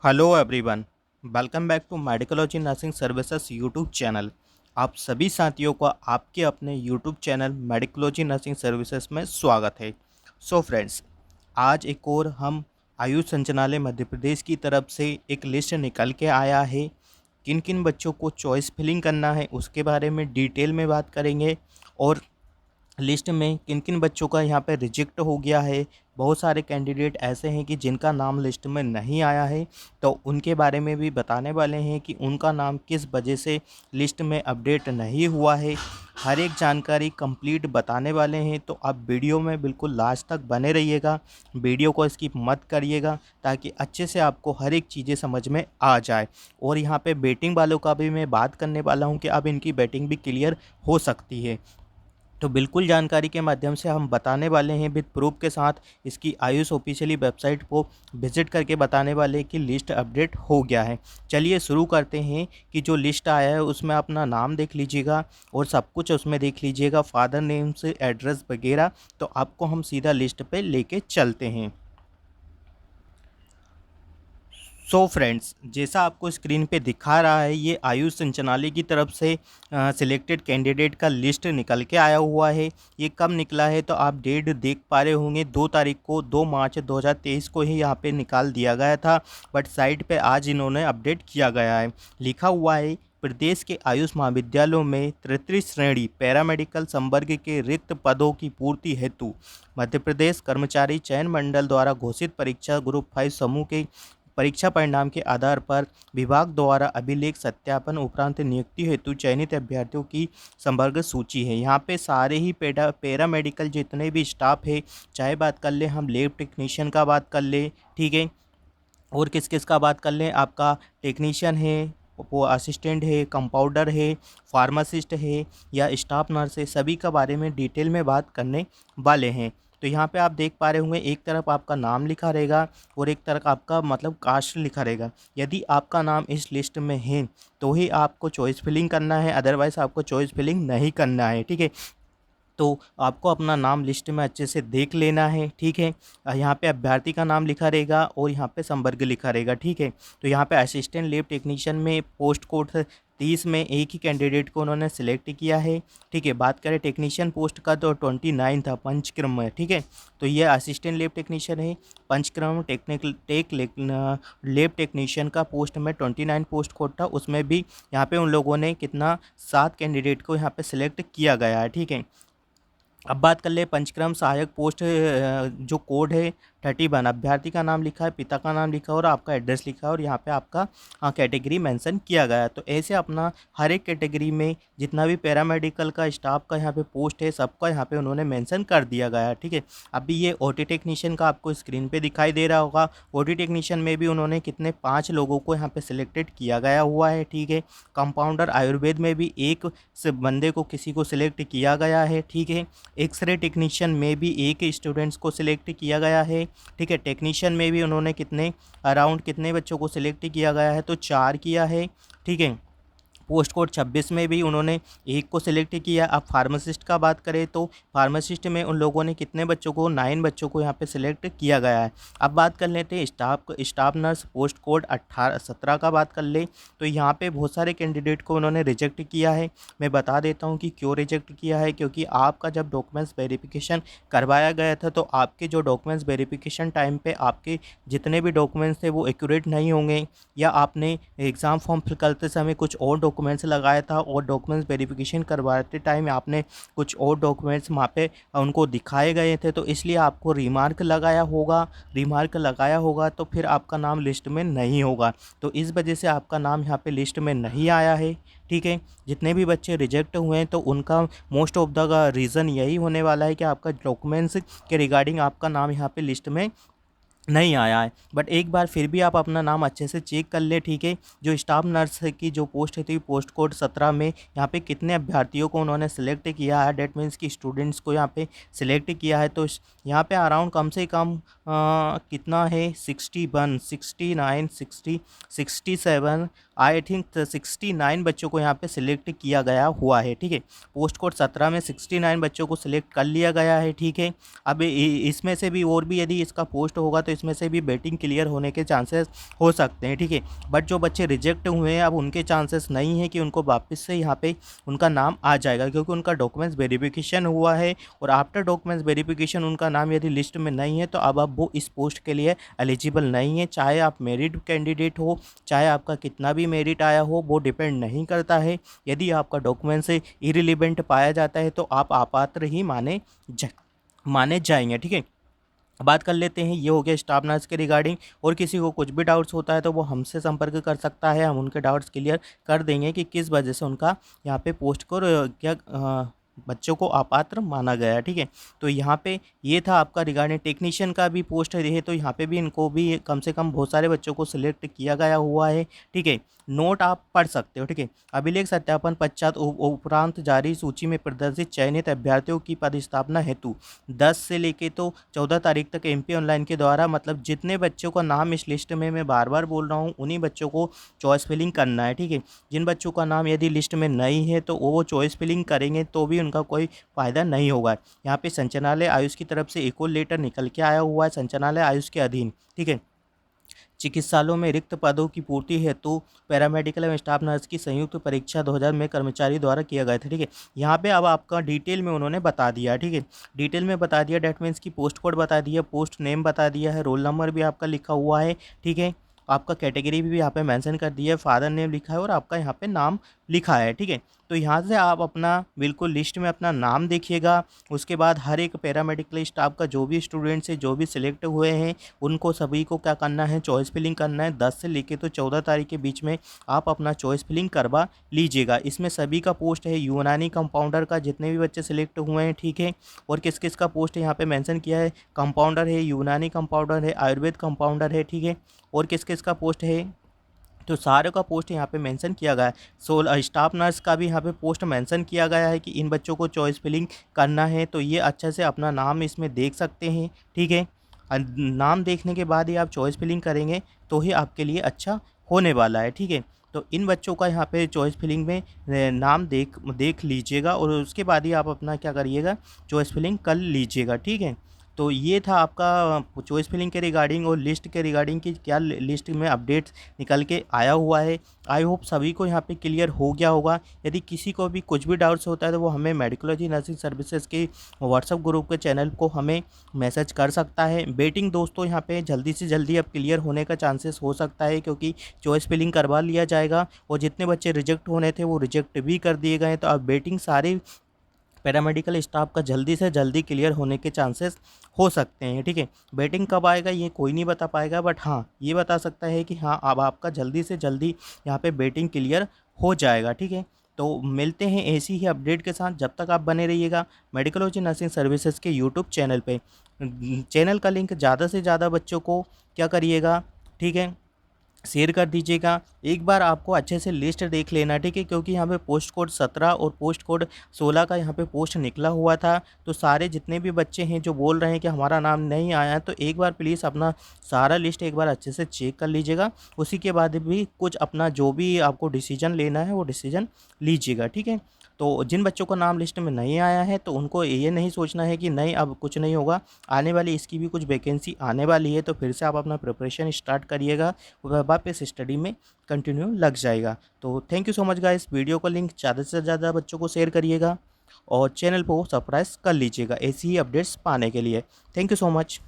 Hello everyone, welcome back to medicology nursing services YouTube channel. आप सभी साथियों का आपके अपने YouTube channel medicology nursing services में स्वागत है। सो फ्रेंड्स, आज एक और हम आयुष संचालय मध्य प्रदेश की तरफ से एक लिस्ट निकल के आया है। किन किन बच्चों को चॉइस फिलिंग करना है उसके बारे में डिटेल में बात करेंगे और लिस्ट में किन किन बच्चों का यहाँ पे रिजेक्ट हो गया है। बहुत सारे कैंडिडेट ऐसे हैं कि जिनका नाम लिस्ट में नहीं आया है, तो उनके बारे में भी बताने वाले हैं कि उनका नाम किस वजह से लिस्ट में अपडेट नहीं हुआ है। हर एक जानकारी कंप्लीट बताने वाले हैं, तो आप वीडियो में बिल्कुल लास्ट तक बने रहिएगा। वीडियो को स्किप मत करिएगा ताकि अच्छे से आपको हर एक चीज़ें समझ में आ जाए। और यहाँ पे बेटिंग वालों का भी मैं बात करने वाला हूँ कि अब इनकी बेटिंग भी क्लियर हो सकती है। तो बिल्कुल जानकारी के माध्यम से हम बताने वाले हैं, विद प्रूफ के साथ इसकी आयुष ऑफिशियली वेबसाइट को विजिट करके बताने वाले हैं कि लिस्ट अपडेट हो गया है। चलिए शुरू करते हैं कि जो लिस्ट आया है उसमें अपना नाम देख लीजिएगा और सब कुछ उसमें देख लीजिएगा, फादर नेम से एड्रेस वगैरह। तो आपको हम सीधा लिस्ट पे लेके चलते हैं। सो फ्रेंड्स, जैसा आपको स्क्रीन पे दिखा रहा है, ये आयुष संचालय की तरफ से सिलेक्टेड कैंडिडेट का लिस्ट निकल के आया हुआ है। ये कब निकला है तो आप डेट देख पा रहे होंगे, 2 तारीख को 2 मार्च 2023 को ही यहाँ पे निकाल दिया गया था, बट साइट पे आज इन्होंने अपडेट किया गया है। लिखा हुआ है, प्रदेश के आयुष महाविद्यालयों में तृतीय श्रेणी पैरामेडिकल संवर्ग के रिक्त पदों की पूर्ति हेतु मध्य प्रदेश कर्मचारी चयन मंडल द्वारा घोषित परीक्षा ग्रुप 5 समूह के परीक्षा परिणाम के आधार पर विभाग द्वारा अभिलेख सत्यापन उपरांत नियुक्ति हेतु चयनित अभ्यर्थियों की संवर्ग सूची है। यहाँ पे सारे ही पैरामेडिकल जितने भी स्टाफ है, चाहे बात कर ले हम लैब टेक्नीशियन का बात कर ले, ठीक है, और किस किस का बात कर लें, आपका टेक्नीशियन है, वो असिस्टेंट है, कंपाउंडर है, फार्मासिस्ट है या स्टाफ नर्स है, सभी का बारे में डिटेल में बात करने वाले हैं। तो यहाँ पे आप देख पा रहे होंगे, एक तरफ आपका नाम लिखा रहेगा और एक तरफ आपका मतलब कास्ट लिखा रहेगा। यदि आपका नाम इस लिस्ट में है तो ही आपको चॉइस फिलिंग करना है, अदरवाइज़ आपको चॉइस फिलिंग नहीं करना है, ठीक है। तो आपको अपना नाम लिस्ट में अच्छे से देख लेना है, ठीक है। यहाँ पे अभ्यर्थी का नाम लिखा रहेगा और यहाँ पे संवर्ग लिखा रहेगा, ठीक है। तो यहाँ पे असिस्टेंट लैब टेक्नीशियन में पोस्ट कोड 30 में एक ही कैंडिडेट को उन्होंने सिलेक्ट किया है, ठीक है। बात करें टेक्नीशियन पोस्ट का तो 29 था पंचक्रम में, ठीक है। तो ये असिस्टेंट लैब टेक्नीशियन है। पंचक्रम लैब टेक्नीशियन का पोस्ट में 29 पोस्ट कोड था, उसमें भी यहाँ पे उन लोगों ने कितना 7 कैंडिडेट को यहाँ पे सिलेक्ट किया गया है, ठीक है। अब बात कर ले पंचक्रम सहायक पोस्ट, जो कोड है 31, अभ्यर्थी का नाम लिखा है, पिता का नाम लिखा है और आपका एड्रेस लिखा है और यहाँ पे आपका कैटेगरी मेंशन किया गया है। तो ऐसे अपना हर एक कैटेगरी में जितना भी पैरामेडिकल का स्टाफ का यहाँ पे पोस्ट है, सबका यहाँ पे उन्होंने मेंशन कर दिया गया है, ठीक है। अभी ये ओटी टेक्नीशियन का आपको स्क्रीन पे दिखाई दे रहा होगा। ओटी टेक्नीशियन में भी उन्होंने कितने 5 लोगों को यहाँ पे सिलेक्टेड किया गया हुआ है, ठीक है। कंपाउंडर आयुर्वेद में भी एक से बंदे को किसी को सिलेक्ट किया गया है, ठीक है। एक्सरे टेक्नीशियन में भी एक स्टूडेंट्स को सिलेक्ट किया गया है, ठीक है। टेक्नीशियन में भी उन्होंने कितने अराउंड कितने बच्चों को सिलेक्ट किया गया है तो 4 किया है, ठीक है। पोस्ट कोड 26 में भी उन्होंने एक को सिलेक्ट किया। अब फार्मासिस्ट का बात करें तो फार्मासिस्ट में उन लोगों ने कितने बच्चों को 9 बच्चों को यहाँ पे सिलेक्ट किया गया है। अब बात कर लेते हैं स्टाफ नर्स पोस्ट कोड 17 का बात कर ले तो यहाँ पे बहुत सारे कैंडिडेट को उन्होंने रिजेक्ट किया है। मैं बता देता हूँ कि क्यों रिजेक्ट किया है, क्योंकि आपका जब डॉक्यूमेंट्स वेरिफिकेशन करवाया गया था तो आपके जो डॉक्यूमेंट्स वेरिफिकेशन टाइम पे आपके जितने भी डॉक्यूमेंट्स थे वो एक्यूरेट नहीं होंगे, या आपने एग्ज़ाम फॉर्म फिल करते समय कुछ और डॉक्यूमेंट्स लगाया था और डॉक्यूमेंट्स वेरिफिकेशन करवाते टाइम आपने कुछ और डॉक्यूमेंट्स वहाँ पे उनको दिखाए गए थे, तो इसलिए आपको रिमार्क लगाया होगा तो फिर आपका नाम लिस्ट में नहीं होगा। तो इस वजह से आपका नाम यहाँ पे लिस्ट में नहीं आया है, ठीक है। जितने भी बच्चे रिजेक्ट हुए हैं तो उनका मोस्ट ऑफ द रीज़न यही होने वाला है कि आपका डॉक्यूमेंट्स के रिगार्डिंग आपका नाम यहाँ पे लिस्ट में नहीं आया है। बट एक बार फिर भी आप अपना नाम अच्छे से चेक कर ले, ठीक है। जो स्टाफ नर्स की जो पोस्ट थी पोस्ट कोड 17 में यहाँ पे कितने अभ्यर्थियों को उन्होंने सेलेक्ट किया है, डेट मीन्स कि स्टूडेंट्स को यहाँ पे सिलेक्ट किया है। तो यहाँ पे अराउंड कम से कम कितना है 61 69 60 67 आई थिंक 69 बच्चों को यहाँ पे सिलेक्ट किया गया हुआ है, ठीक है। पोस्ट कोड 17 में 69 बच्चों को सिलेक्ट कर लिया गया है, ठीक है। अब इसमें से भी और भी यदि इसका पोस्ट होगा तो इसमें से भी बेटिंग क्लियर होने के चांसेस हो सकते हैं, ठीक है। बट जो बच्चे रिजेक्ट हुए हैं अब उनके चांसेस नहीं है कि उनको वापस से यहाँ पे उनका नाम आ जाएगा, क्योंकि उनका डॉक्यूमेंट्स वेरिफिकेशन हुआ है और आफ्टर डॉक्यूमेंट्स वेरिफिकेशन उनका नाम यदि लिस्ट में नहीं है तो अब वो इस पोस्ट के लिए एलिजिबल नहीं है। चाहे आप मेरिट कैंडिडेट हो, चाहे आपका कितना भी मेरिट आया हो, वो डिपेंड नहीं करता है। यदि आपका डॉक्यूमेंट से इरिलीवेंट पाया जाता है तो आप अपात्र ही माने जाएंगे, ठीक है। बात कर लेते हैं, ये हो गया स्टाफ नर्स के रिगार्डिंग। और किसी को कुछ भी डाउट्स होता है तो वो हमसे संपर्क कर सकता है, हम उनके डाउट्स क्लियर कर देंगे कि किस वजह से उनका यहाँ पे पोस्ट को क्या बच्चों को अपात्र माना गया है, ठीक है। तो यहाँ पे ये था आपका रिगार्डिंग टेक्नीशियन का भी पोस्ट है, तो यहाँ पे भी इनको भी कम से कम बहुत सारे बच्चों को सिलेक्ट किया गया हुआ है, ठीक है। नोट आप पढ़ सकते हो, ठीक है। अभिलेख सत्यापन पश्चात उपरांत जारी सूची में प्रदर्शित चयनित अभ्यर्थियों की पदस्थापना हेतु 10 से लेके तो 14 तारीख तक एमपी ऑनलाइन के द्वारा, मतलब जितने बच्चों का नाम इस लिस्ट में मैं बार बार बोल रहा हूँ उन्हीं बच्चों को चॉइस फिलिंग करना है, ठीक है। जिन बच्चों का नाम यदि लिस्ट में नहीं है तो वो चॉइस फिलिंग करेंगे तो भी उनका कोई फ़ायदा नहीं होगा। यहाँ पे संचालनालय आयुष की तरफ से एक और लेटर निकल के आया हुआ है, संचालनालय आयुष के अधीन, ठीक है। चिकित्सालयों में रिक्त पदों की पूर्ति हेतु पैरामेडिकल एवं स्टाफ नर्स की संयुक्त परीक्षा 2000 में कर्मचारी द्वारा किया गया था, ठीक है। यहाँ पे अब आपका डिटेल में उन्होंने बता दिया, ठीक है। डिटेल में बता दिया, डेट मीन्स की पोस्ट कोड बता दिया, पोस्ट नेम बता दिया है, रोल नंबर भी आपका लिखा हुआ है, ठीक है। आपका कैटेगरी भी यहाँ पे मेंशन कर दिया है, फादर नेम लिखा है और आपका यहाँ पे नाम लिखा है, ठीक है। तो यहाँ से आप अपना बिल्कुल लिस्ट में अपना नाम देखिएगा। उसके बाद हर एक पैरामेडिकल स्टाफ का जो भी स्टूडेंट्स है, जो भी सिलेक्ट हुए हैं, उनको सभी को क्या करना है, चॉइस फिलिंग करना है। 10 से लेके तो 14 तारीख के बीच में आप अपना चॉइस फिलिंग करवा लीजिएगा। इसमें सभी का पोस्ट है, यूनानी कंपाउंडर का जितने भी बच्चे सिलेक्ट हुए हैं, ठीक है। और किस किस का पोस्ट है यहाँ पे मेंशन किया है, कंपाउंडर है, यूनानी कंपाउंडर है, आयुर्वेद कंपाउंडर है, ठीक है। और किस किस का पोस्ट है, तो सारे का पोस्ट यहाँ पे मेंशन किया गया है। 16 स्टाफ नर्स का भी यहाँ पे पोस्ट मेंशन किया गया है कि इन बच्चों को चॉइस फिलिंग करना है, तो ये अच्छे से अपना नाम इसमें देख सकते हैं, ठीक है। नाम देखने के बाद ही आप चॉइस फिलिंग करेंगे तो ही आपके लिए अच्छा होने वाला है, ठीक है। तो इन बच्चों का यहाँ पे चॉइस फिलिंग में नाम देख लीजिएगा और उसके बाद ही आप अपना क्या करिएगा, चॉइस फिलिंग कर लीजिएगा, ठीक है। तो ये था आपका चॉइस फिलिंग के रिगार्डिंग और लिस्ट के रिगार्डिंग कि क्या लिस्ट में अपडेट्स निकल के आया हुआ है। आई होप सभी को यहाँ पे क्लियर हो गया होगा। यदि किसी को भी कुछ भी डाउट्स होता है तो वो हमें मेडिकोलॉजी नर्सिंग सर्विसेज के व्हाट्सअप ग्रुप के चैनल को हमें मैसेज कर सकता है। वेटिंग दोस्तों यहाँ पे जल्दी से जल्दी अब क्लियर होने का चांसेस हो सकता है, क्योंकि चॉइस फिलिंग करवा लिया जाएगा और जितने बच्चे रिजेक्ट होने थे वो रिजेक्ट भी कर दिए गए। तो अब वेटिंग सारे पैरामेडिकल स्टाफ का जल्दी से जल्दी क्लियर होने के चांसेस हो सकते हैं, ठीक है। बैटिंग कब आएगा ये कोई नहीं बता पाएगा, बट हाँ ये बता सकता है कि हाँ अब आपका जल्दी से जल्दी यहाँ पे बैटिंग क्लियर हो जाएगा, ठीक है। तो मिलते हैं ऐसी ही अपडेट के साथ, जब तक आप बने रहिएगा मेडिकोलॉजी नर्सिंग सर्विसेज के यूट्यूब चैनल पे। चैनल का लिंक ज़्यादा से ज़्यादा बच्चों को क्या करिएगा, ठीक है, शेयर कर दीजिएगा। एक बार आपको अच्छे से लिस्ट देख लेना, ठीक है, क्योंकि यहाँ पे पोस्ट कोड 17 और पोस्ट कोड 16 का यहाँ पे पोस्ट निकला हुआ था। तो सारे जितने भी बच्चे हैं जो बोल रहे हैं कि हमारा नाम नहीं आया, तो एक बार प्लीज़ अपना सारा लिस्ट एक बार अच्छे से चेक कर लीजिएगा। उसी के बाद भी कुछ अपना जो भी आपको डिसीजन लेना है वो डिसीजन लीजिएगा, ठीक है। तो जिन बच्चों का नाम लिस्ट में नहीं आया है तो उनको ये नहीं सोचना है कि नहीं अब कुछ नहीं होगा, आने वाली इसकी भी कुछ वैकेंसी आने वाली है, तो फिर से आप अपना प्रिपरेशन स्टार्ट करिएगा, वापस स्टडी में कंटिन्यू लग जाएगा। तो thank you so much guys. Video का लिंक ज़्यादा से ज़्यादा बच्चों को शेयर करिएगा और चैनल को सब्सक्राइब कर लीजिएगा ऐसी ही अपडेट्स पाने के लिए। Thank you so much.